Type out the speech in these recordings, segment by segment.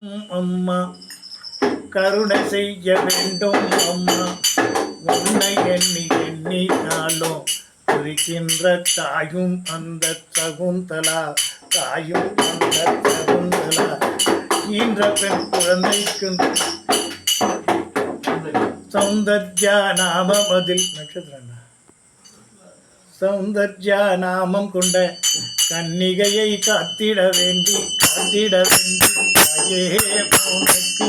அம்மா கருணை செய்ய வேண்டும் அம்மா உன்னை எண்ணி எண்ணினாலும் இருக்கின்ற தாயும் அந்த சகுந்தலா தாயும் அந்த சகுந்தலா ஈன்ற பெண் குழந்தைக்கு சௌந்தர்யா நாமம் அதில் நட்சத்திரம் சௌந்தர்யா நாமம் கொண்ட கன்னிகையை காத்திட வேண்டி தாயே உனக்கு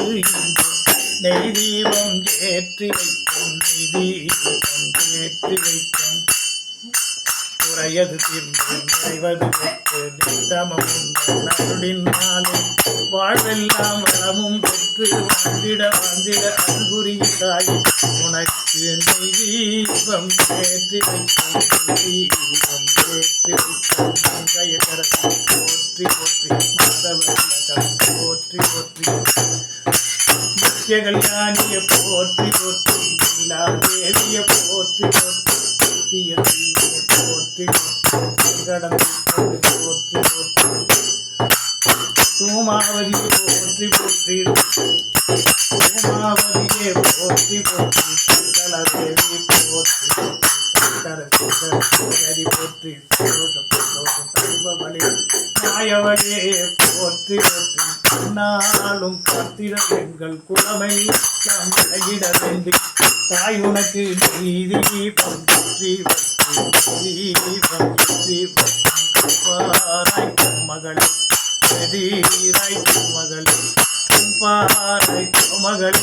நெய் தீபம் ஏற்றி வைக்கும் குறையது தீர்ந்து நிறைவது பெற்று நித்தமும் அருளின் நாளே வாழ்வெல்லாம் வளமும் பெற்று வாழ்ந்திட அன்புரிய தாய் உனக்கு நெய் தீபம் ஏற்றி வைக்கும் போற்றி போற்றி போற்றி போற்றி நித்திய கல்யாணிய போற்றி போற்றி லீலாதேவிய போற்றி போற்றி போற்றி போற்றி சோமாவதியை போற்றி போற்றி சோமாவதியே போற்றி போற்றி சகலதேவி போற்றி சங்கரி போற்றி சந்தோஷம் தருபவளே மாயவளே போற்றி போற்றி நாளும் காத்திர எங்கள் குலமை நாம் விலகிட வேண்டி தாய் உனக்கு நீதி பற்றி மகளே மகளே மகளே